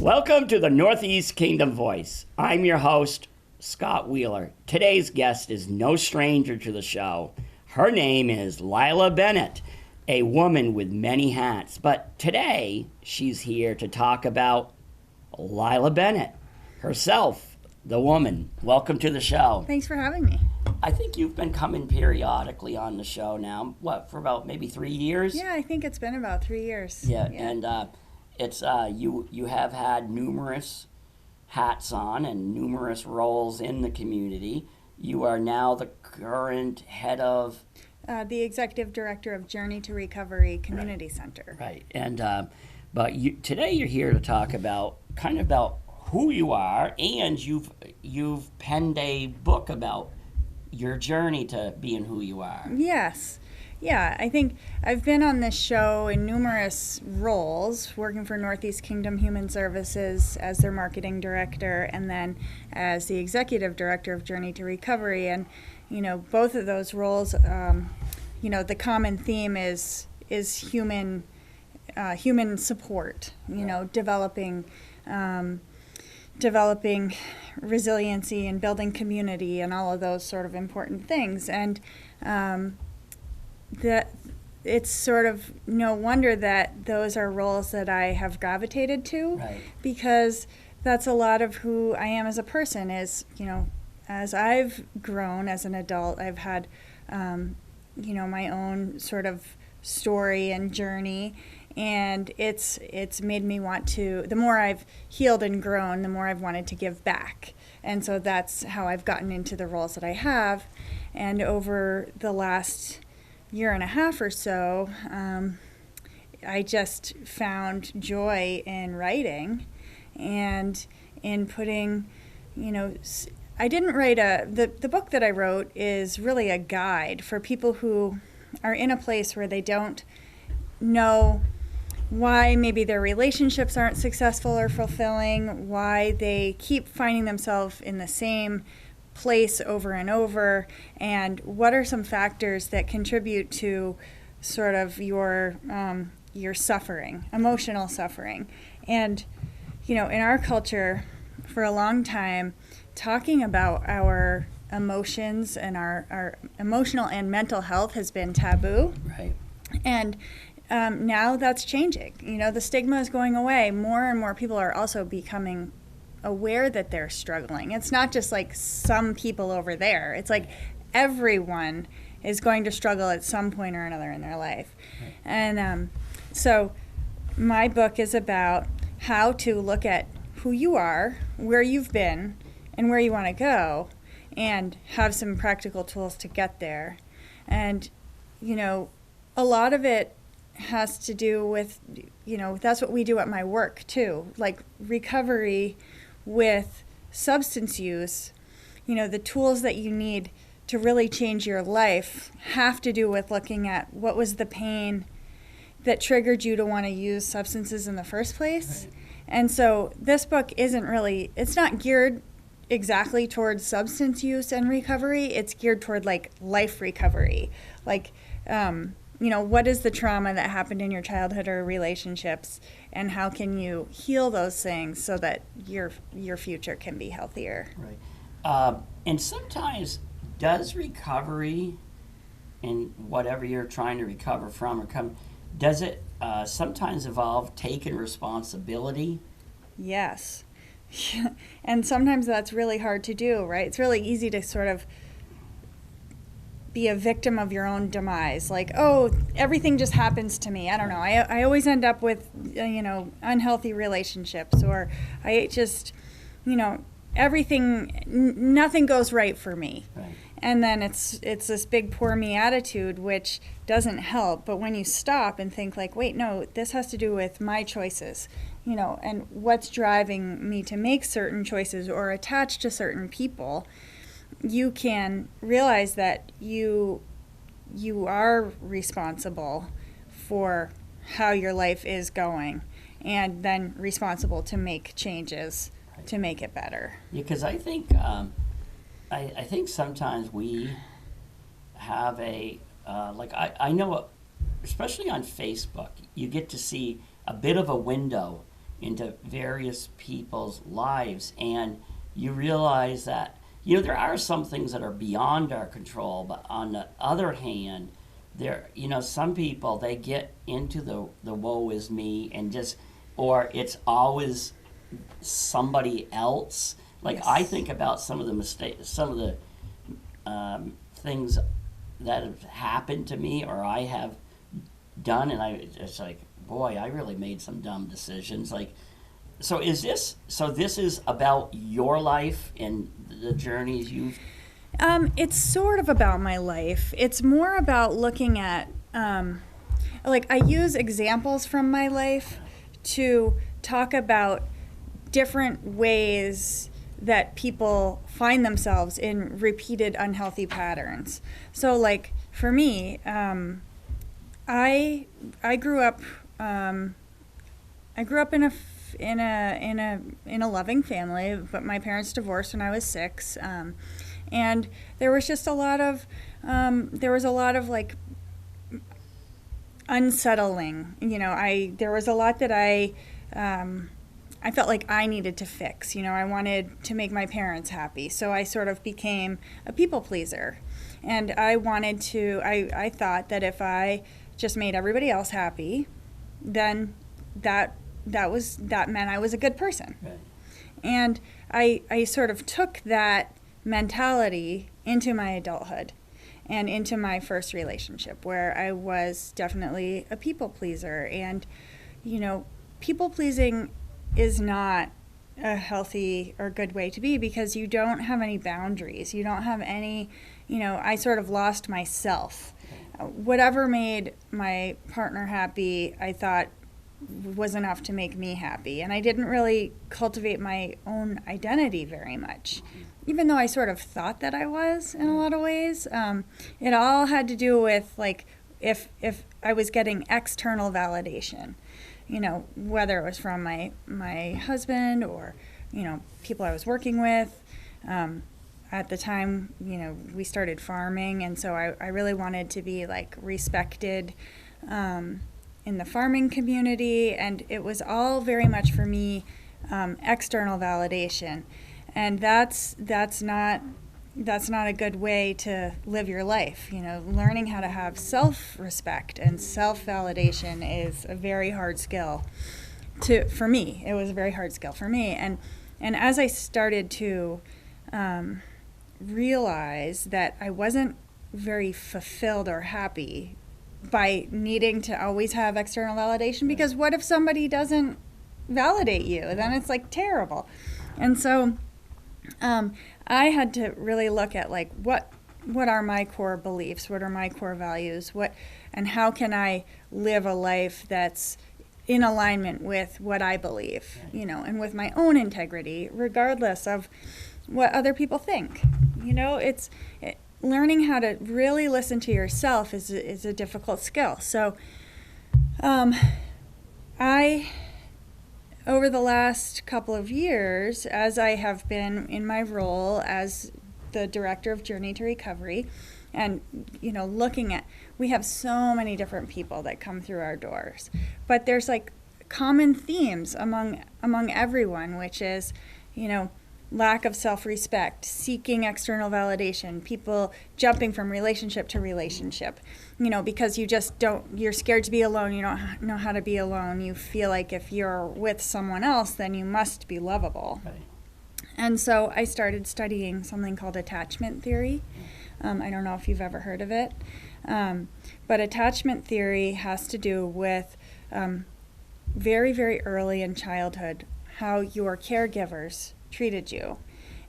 Welcome to the Northeast Kingdom Voice. I'm your host, Scott Wheeler. Today's guest is no stranger to the show. Her name is Lila Bennett, a woman with many hats. But today, she's here to talk about Lila Bennett herself, the woman. Welcome to the show. Thanks for having me. I think you've been coming periodically on the show now, for about maybe 3 years? Yeah, I think it's been about 3 years. Yeah. And it's you have had numerous hats on and numerous roles in the community. You are now the current head of the executive director of Journey to Recovery Community Center. Right. And but today you're here to talk about who you are, and you've penned a book about your journey to being who you are. Yes. Yeah, I think I've been on this show in numerous roles, working for Northeast Kingdom Human Services as their marketing director, and then as the executive director of Journey to Recovery. And, both of those roles, the common theme is human support, developing resiliency and building community and all of those sort of important things. And that it's sort of no wonder that those are roles that I have gravitated to, right, because that's a lot of who I am as a person. Is as I've grown as an adult, I've had my own sort of story and journey, and it's made me want to. The more I've healed and grown, the more I've wanted to give back, and so that's how I've gotten into the roles that I have. And over the last year and a half or so, I just found joy in writing and in putting, I didn't write the book that I wrote is really a guide for people who are in a place where they don't know why maybe their relationships aren't successful or fulfilling, why they keep finding themselves in the same place over and over, and what are some factors that contribute to sort of your suffering, emotional suffering. And in our culture for a long time, talking about our emotions and our emotional and mental health has been taboo. Right. And now that's changing. The stigma is going away. More and more people are also becoming aware that they're struggling. It's not just like some people over there. It's like everyone is going to struggle at some point or another in their life. Right. And so my book is about how to look at who you are, where you've been, and where you want to go, and have some practical tools to get there. And, a lot of it has to do with, that's what we do at my work too, like recovery with substance use. The tools that you need to really change your life have to do with looking at what was the pain that triggered you to want to use substances in the first place. Right. And so this book it's not geared exactly towards substance use and recovery. It's geared toward like life recovery. Like, what is the trauma that happened in your childhood or relationships, and how can you heal those things so that your future can be healthier? Right. And sometimes does recovery in whatever you're trying to recover from does it sometimes involve taking responsibility? Yes. And sometimes that's really hard to do, right? It's really easy to sort of be a victim of your own demise. Like, oh, everything just happens to me. I don't know. I always end up with, unhealthy relationships, or I just, nothing goes right for me. Right. And then it's this big poor me attitude, which doesn't help. But when you stop and think like, wait, no, this has to do with my choices, and what's driving me to make certain choices or attach to certain people, you can realize that you are responsible for how your life is going, and then responsible to make changes to make it better. Yeah, because I think I think sometimes we have I know, especially on Facebook, you get to see a bit of a window into various people's lives, and you realize that there are some things that are beyond our control, but on the other hand, some people, they get into the woe is me and just, or it's always somebody else. Like, Yes. I think about some of the mistakes, some of the things that have happened to me or I have done, and it's like, boy, I really made some dumb decisions. Like, this is about your life and the journeys you've. It's sort of about my life. It's more about looking at, I use examples from my life to talk about different ways that people find themselves in repeated unhealthy patterns. So, like, for me, I grew up in a loving family, but my parents divorced when I was 6, and there was just a lot of like unsettling. There was a lot that I felt like I needed to fix. I wanted to make my parents happy, so I sort of became a people pleaser, and I thought that if I just made everybody else happy, then that meant I was a good person. Right. And I sort of took that mentality into my adulthood and into my first relationship, where I was definitely a people pleaser. And, people pleasing is not a healthy or good way to be, because you don't have any boundaries. You don't have any, I sort of lost myself. Whatever made my partner happy, I thought was enough to make me happy. And I didn't really cultivate my own identity very much, even though I sort of thought that I was in a lot of ways. It all had to do with, like, if I was getting external validation, whether it was from my husband or, people I was working with. At the time, we started farming, and so I really wanted to be, like, respected in the farming community, and it was all very much for me external validation, and that's not a good way to live your life. Learning how to have self-respect and self-validation is a very hard skill for me. It was a very hard skill for me, and as I started to realize that I wasn't very fulfilled or happy by needing to always have external validation, because what if somebody doesn't validate you? Then it's, like, terrible. And so I had to really look at, like, what are my core beliefs, what are my core values, and how can I live a life that's in alignment with what I believe, and with my own integrity, regardless of what other people think. Learning how to really listen to yourself is a difficult skill. So I, over the last couple of years, as I have been in my role as the director of Journey to Recovery, and looking at, we have so many different people that come through our doors, but there's, like, common themes among everyone, which is, lack of self-respect, seeking external validation, people jumping from relationship to relationship, because you're scared to be alone, you don't know how to be alone, you feel like if you're with someone else, then you must be lovable. Right. And so I started studying something called attachment theory. I don't know if you've ever heard of it, but attachment theory has to do with very, very early in childhood, how your caregivers treated you.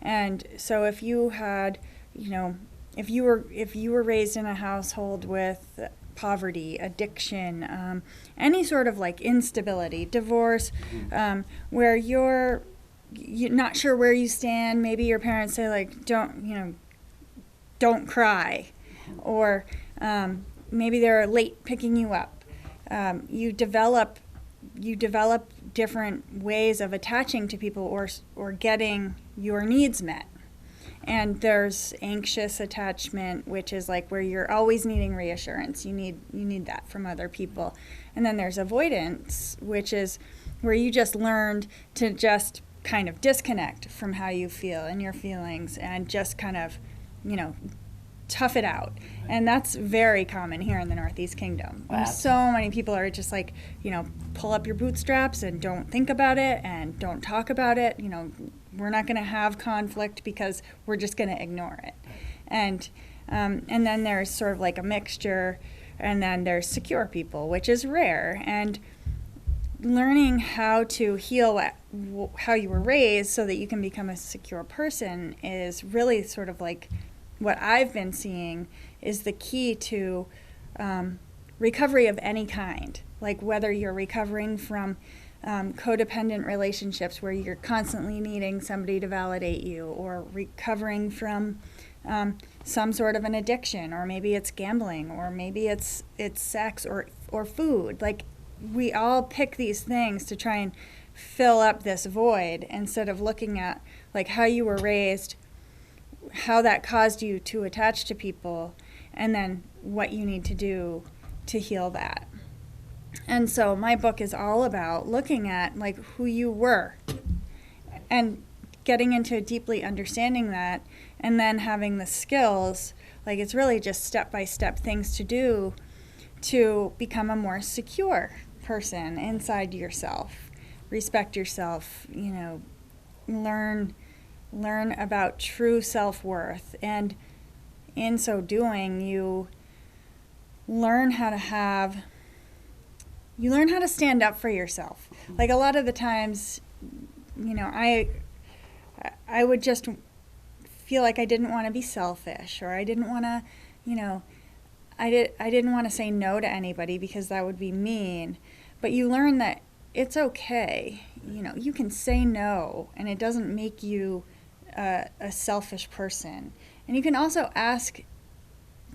And so if you had, if you were raised in a household with poverty, addiction, any sort of, like, instability, divorce, where you're not sure where you stand, maybe your parents say, like, don't cry, or maybe they're late picking you up. You develop different ways of attaching to people or getting your needs met. And there's anxious attachment, which is like where you're always needing reassurance. You need that from other people. And then there's avoidance, which is where you just learned to just kind of disconnect from how you feel and your feelings and just kind of, tough it out. And that's very common here in the Northeast Kingdom. Wow. So many people are just like, pull up your bootstraps and don't think about it and don't talk about it. We're not going to have conflict because we're just going to ignore it. And then there's sort of like a mixture, and then there's secure people, which is rare. And learning how to heal how you were raised so that you can become a secure person is really sort of like what I've been seeing is the key to recovery of any kind. Like whether you're recovering from codependent relationships where you're constantly needing somebody to validate you, or recovering from some sort of an addiction, or maybe it's gambling, or maybe it's sex or food. Like we all pick these things to try and fill up this void instead of looking at like how you were raised, how that caused you to attach to people, and then what you need to do to heal that. And so my book is all about looking at like who you were and getting into deeply understanding that, and then having the skills, like it's really just step-by-step things to do to become a more secure person inside yourself. Respect yourself, learn about true self-worth, and in so doing you learn how to stand up for yourself. Like a lot of the times, I would just feel like I didn't want to be selfish, or I didn't want to, I didn't want to say no to anybody because that would be mean. But you learn that it's okay. You can say no, and it doesn't make you a selfish person. And you can also ask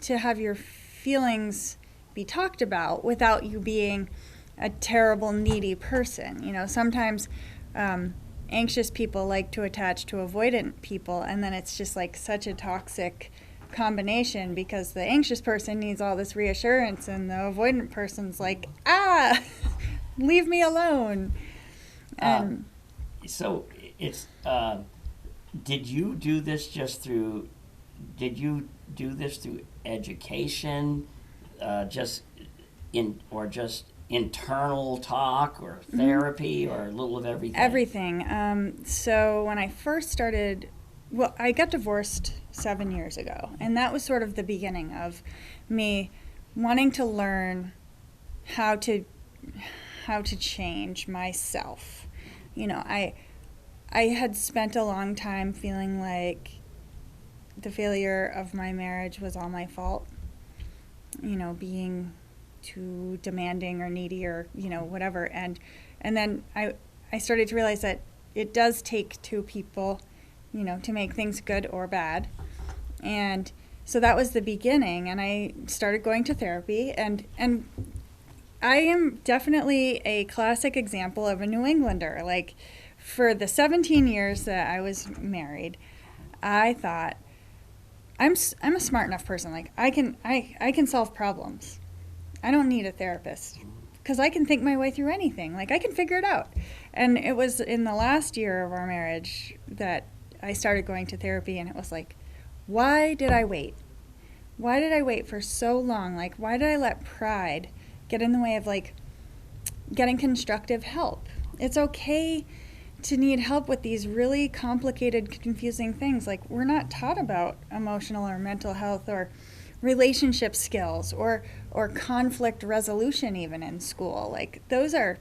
to have your feelings be talked about without you being a terrible, needy person. Sometimes anxious people like to attach to avoidant people, and then it's just like such a toxic combination because the anxious person needs all this reassurance and the avoidant person's like, leave me alone. So it's did you do this through education, just internal talk, or therapy, or a little of everything? Everything. So when I first started, I got divorced 7 years ago, and that was sort of the beginning of me wanting to learn how to change myself. I had spent a long time feeling like the failure of my marriage was all my fault. Being too demanding or needy or whatever, and then I started to realize that it does take two people to make things good or bad. And so that was the beginning, and I started going to therapy, and I am definitely a classic example of a New Englander. Like for the 17 years that I was married, I thought I'm a smart enough person. Like I can solve problems. I don't need a therapist because I can think my way through anything. Like I can figure it out. And it was in the last year of our marriage that I started going to therapy, and it was like, why did I wait? Why did I wait for so long? Like why did I let pride get in the way of like getting constructive help? It's okay to need help with these really complicated, confusing things. Like we're not taught about emotional or mental health or relationship skills or conflict resolution even in school. Like those are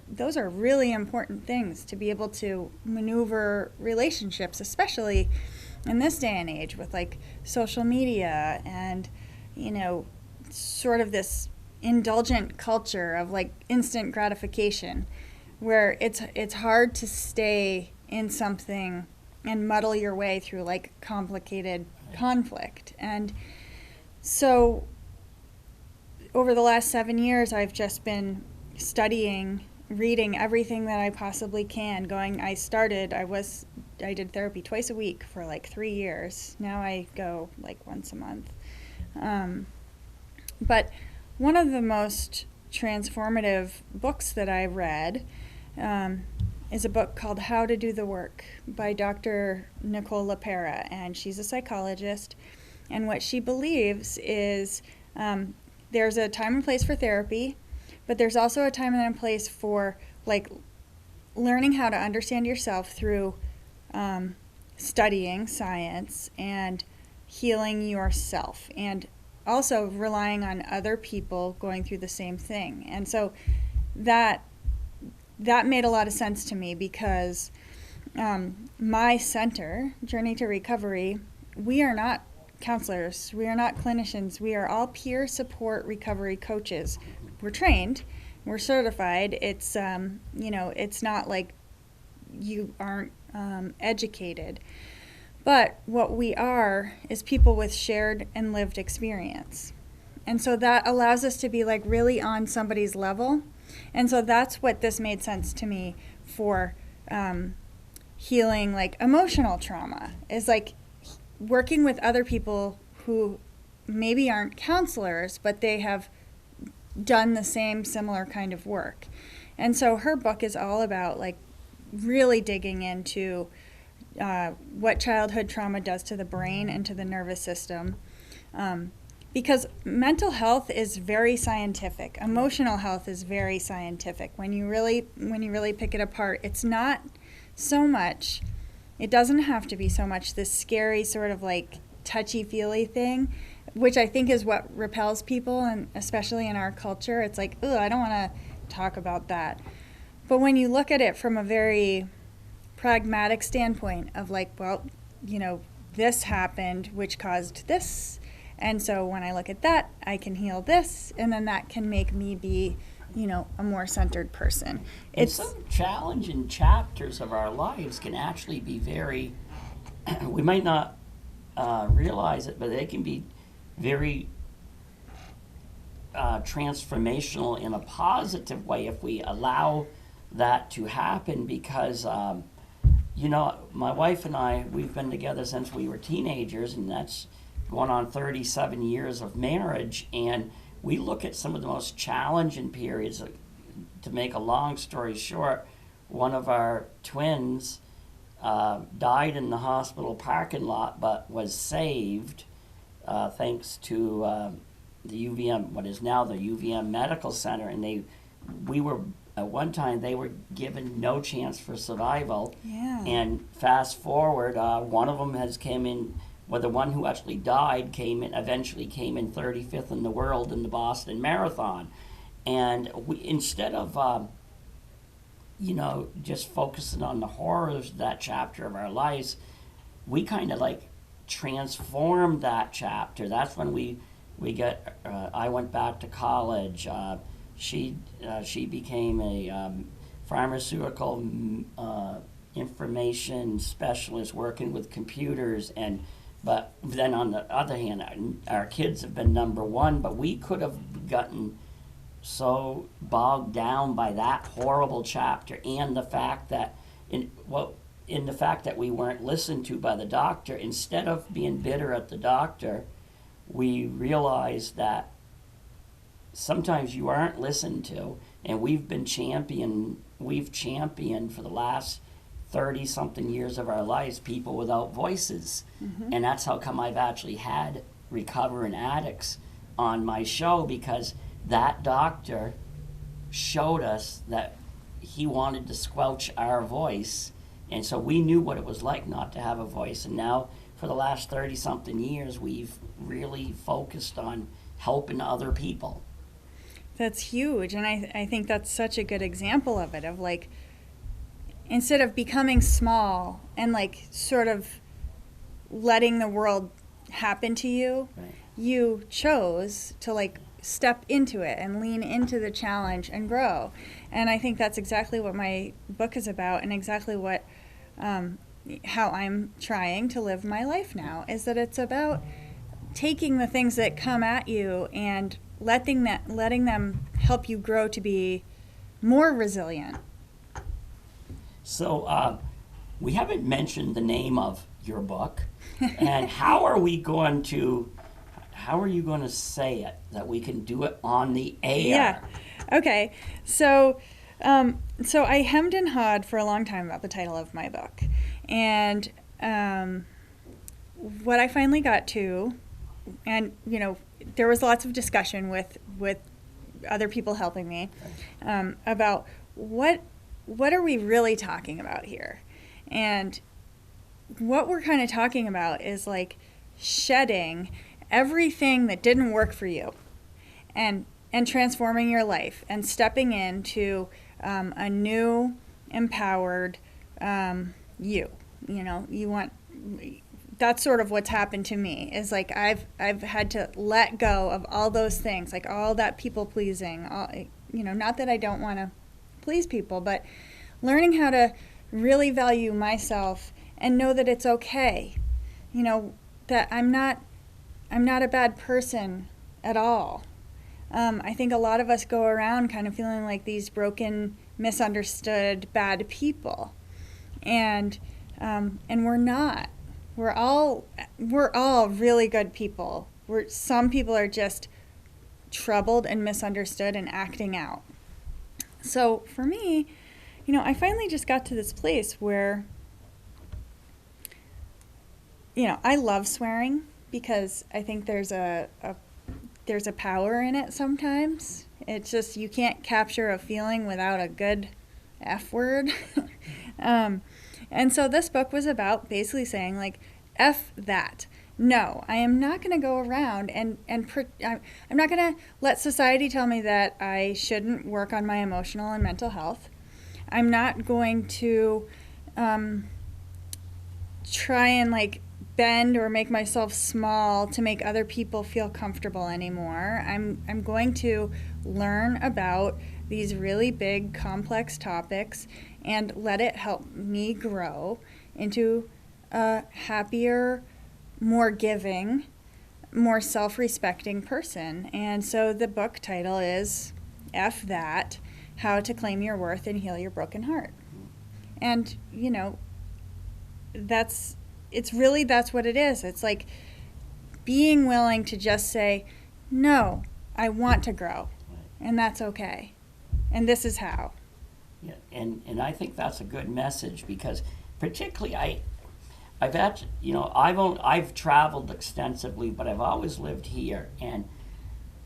really important things to be able to maneuver relationships, especially in this day and age with like social media and sort of this indulgent culture of like instant gratification, where it's hard to stay in something and muddle your way through like complicated conflict. And so over the last 7 years, I've just been studying reading everything that I possibly can. I did therapy twice a week for like 3 years. Now I go like once a month. But one of the most transformative books that I read is a book called How to Do the Work by Dr. Nicole LaPera, and she's a psychologist. And what she believes is there's a time and place for therapy, but there's also a time and a place for like learning how to understand yourself through studying science and healing yourself, and also relying on other people going through the same thing. And so that made a lot of sense to me, because my center, Journey to Recovery, we are not counselors, we are not clinicians, we are all peer support recovery coaches. We're trained, we're certified. It's it's not like you aren't educated, but what we are is people with shared and lived experience. And so that allows us to be like really on somebody's level. And so that's what this made sense to me for healing like emotional trauma, is like working with other people who maybe aren't counselors, but they have done the same similar kind of work. And so her book is all about like really digging into what childhood trauma does to the brain and to the nervous system. Because mental health is very scientific. Emotional health is very scientific. When you really pick it apart, it's not so much, it doesn't have to be so much this scary sort of like touchy-feely thing, which I think is what repels people, and especially in our culture. It's like, ugh, I don't want to talk about that. But when you look at it from a very pragmatic standpoint of like, well, this happened, which caused this. And so when I look at that, I can heal this, and then that can make me be, a more centered person. It's some challenging chapters of our lives can actually be very, we might not realize it, but they can be very transformational in a positive way if we allow that to happen, because my wife and I, we've been together since we were teenagers, and that's going on 37 years of marriage, and we look at some of the most challenging periods. To make a long story short, one of our twins died in the hospital parking lot, but was saved thanks to the UVM, what is now the UVM Medical Center, and we were at one time they were given no chance for survival. Yeah. And fast forward, one of them came in. Well, the one who actually died eventually came in 35th in the world in the Boston Marathon. And instead of, just focusing on the horrors of that chapter of our lives, we kind of like transformed that chapter. That's when I went back to college. She became a pharmaceutical information specialist working with computers, but then on the other hand, our kids have been number one, but we could have gotten so bogged down by that horrible chapter, and the fact that in the fact that we weren't listened to by the doctor. Instead of being bitter at the doctor, we realized that sometimes you aren't listened to, and we've championed for the last 30-something years of our lives people without voices. Mm-hmm. And that's how come I've actually had recovering addicts on my show, because that doctor showed us that he wanted to squelch our voice, and so we knew what it was like not to have a voice. And now for the last 30-something years, we've really focused on helping other people. That's huge, and I think that's such a good example of it, of like, instead of becoming small and like sort of letting the world happen to you, right, you chose to like step into it and lean into the challenge and grow. And I think that's exactly what my book is about, and exactly what how I'm trying to live my life now, is that it's about taking the things that come at you and letting them help you grow to be more resilient. So we haven't mentioned the name of your book, and how are you going to say it that we can do it on the air? Yeah. Okay. So I hemmed and hawed for a long time about the title of my book, and what I finally got to, and there was lots of discussion with other people helping me about what are we really talking about here, and what we're kind of talking about is like shedding everything that didn't work for you, and transforming your life and stepping into a new, empowered you. You want. That's sort of what's happened to me, is like I've had to let go of all those things, like all that people pleasing, not that I don't want to please people, but learning how to really value myself and know that it's okay, that I'm not a bad person at all. I think a lot of us go around kind of feeling like these broken, misunderstood, bad people, and we're not. We're all really good people. Some people are just troubled and misunderstood and acting out. So for me, I finally just got to this place where, I love swearing because I think there's a power in it sometimes. It's just, you can't capture a feeling without a good F word. And so this book was about basically saying, like, F that. No, I am not going to go around and I'm not going to let society tell me that I shouldn't work on my emotional and mental health. I'm not going to try and like bend or make myself small to make other people feel comfortable anymore. I'm going to learn about these really big, complex topics and let it help me grow into a happier, more giving, more self-respecting person. And so the book title is F That, How to Claim Your Worth and Heal Your Broken Heart. And, that's what it is. It's like being willing to just say, no, I want to grow, and that's okay. And this is how. Yeah, and I think that's a good message, because particularly I've traveled extensively, but I've always lived here,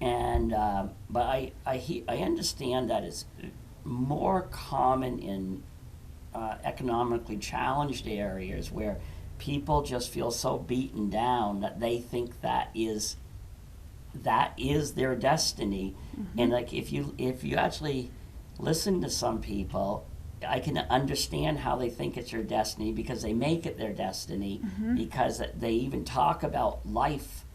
but I understand that it's more common in economically challenged areas where people just feel so beaten down that they think that is their destiny. Mm-hmm. And like if you actually listen to some people, I can understand how they think it's their destiny, because they make it their destiny. Mm-hmm. Because they even talk about life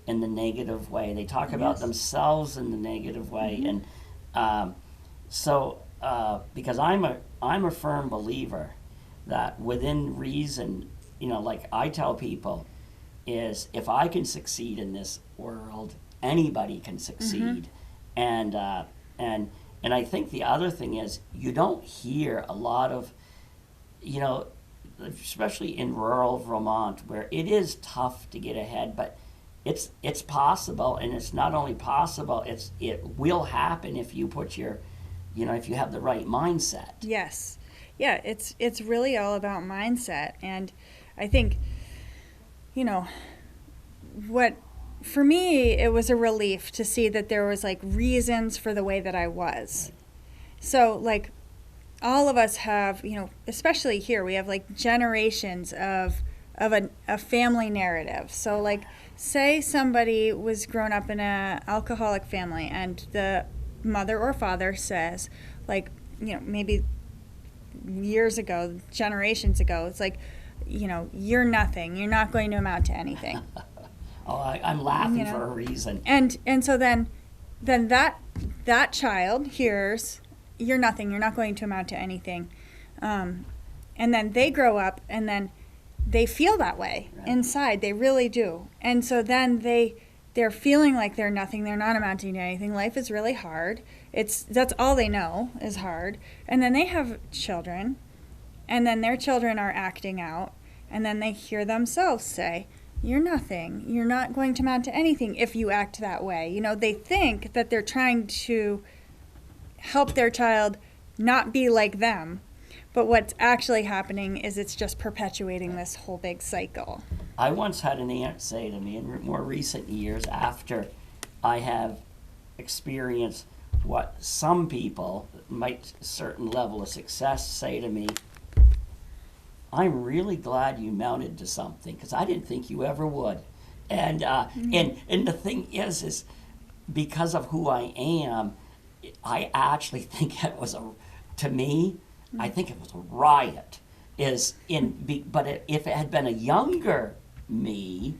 in the negative way. They talk about themselves in the negative way. Mm-hmm. And because I'm a firm believer that within reason, like I tell people, is if I can succeed in this world, anybody can succeed. Mm-hmm. And I think the other thing is, you don't hear a lot of, especially in rural Vermont, where it is tough to get ahead, but it's possible. And it's not only possible, it will happen if you put your, if you have the right mindset. Yes. Yeah, it's really all about mindset. And I think, for me, it was a relief to see that there was like reasons for the way that I was. So like all of us have, especially here, we have like generations of a family narrative. So like, say somebody was grown up in an alcoholic family and the mother or father says, like, maybe years ago, generations ago, it's like, you're nothing. You're not going to amount to anything. Oh, I'm laughing for a reason. And so then that child hears, you're nothing. You're not going to amount to anything. And then they grow up, and then they feel that way inside. They really do. And so then they they're feeling like they're nothing, they're not amounting to anything. Life is really hard. That's all they know is hard. And then they have children, and then their children are acting out, and then they hear themselves say, "You're nothing. You're not going to amount to anything if you act that way." You know, they think that they're trying to help their child not be like them. But what's actually happening is it's just perpetuating this whole big cycle. I once had an aunt say to me in more recent years, after I have experienced what some people might certain level of success say to me, "I'm really glad you mounted to something because I didn't think you ever would." And and the thing is because of who I am, I actually think it was to me, I think it was a riot. But if it had been a younger me,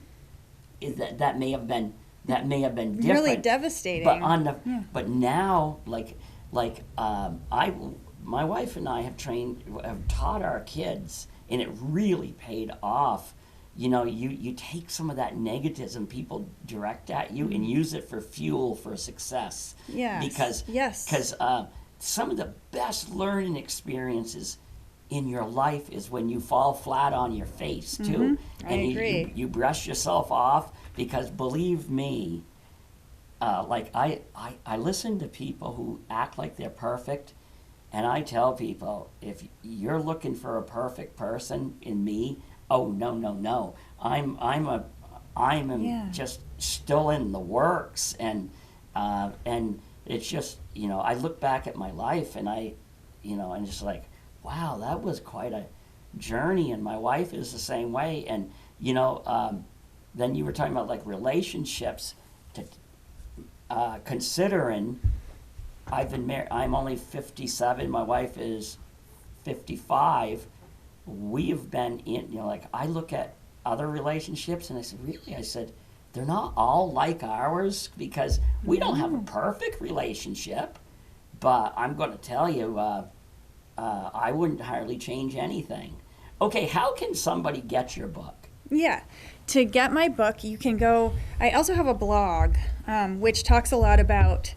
that may have been different. Really devastating. But now, my wife and I have taught our kids, and it really paid off. You know, you take some of that negativism people direct at you and use it for fuel for success. Yes. Because some of the best learning experiences in your life is when you fall flat on your face too. I agree. You brush yourself off, because believe me, I listen to people who act like they're perfect, and I tell people, if you're looking for a perfect person in me, oh no, I'm just still in the works, and it's just, you know, I look back at my life and I'm just like, wow, that was quite a journey, and my wife is the same way. And then you were talking about like relationships. Considering I've been married, I'm only 57. My wife is 55. We've been in, I look at other relationships and I said, really? I said, they're not all like ours, because we don't have a perfect relationship. But I'm going to tell you, I wouldn't hardly change anything. Okay, how can somebody get your book? Yeah. To get my book, you can go. I also have a blog, which talks a lot about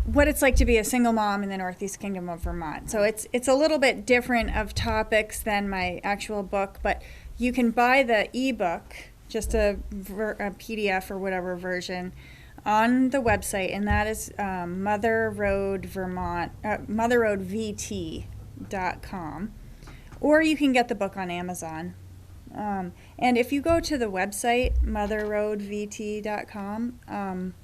what it's like to be a single mom in the Northeast Kingdom of Vermont. So it's a little bit different of topics than my actual book, but you can buy the ebook, just a PDF or whatever version, on the website, and that is motherroadvt.com, or you can get the book on Amazon. And if you go to the website, motherroadvt.com,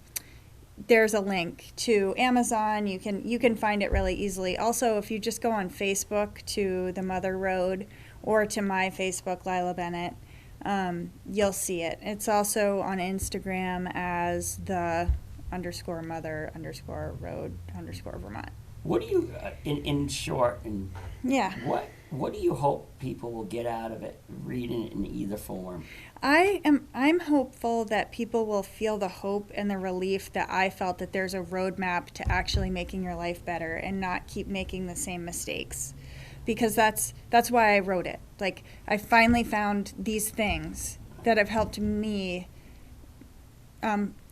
there's a link to Amazon. You can find it really easily. Also, if you just go on Facebook to the Mother Road, or to my Facebook, Lila Bennett, you'll see it. It's also on Instagram as the _mother_road_Vermont. What do you, in short, Yeah. What do you hope people will get out of it, reading it in either form? I'm hopeful that people will feel the hope and the relief that I felt, that there's a roadmap to actually making your life better and not keep making the same mistakes. Because that's why I wrote it. Like, I finally found these things that have helped me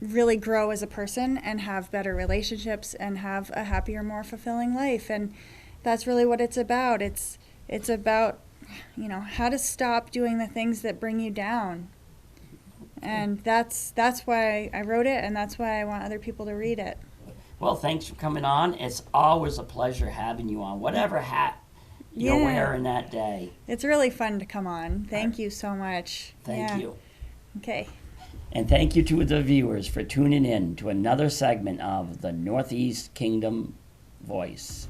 really grow as a person and have better relationships and have a happier, more fulfilling life. And that's really what it's about. It's about, how to stop doing the things that bring you down. And that's why I wrote it, and that's why I want other people to read it. Well, thanks for coming on. It's always a pleasure having you on, whatever hat you're wearing that day. It's really fun to come on. Thank you so much. Thank you. Okay. And thank you to the viewers for tuning in to another segment of the Northeast Kingdom Voice.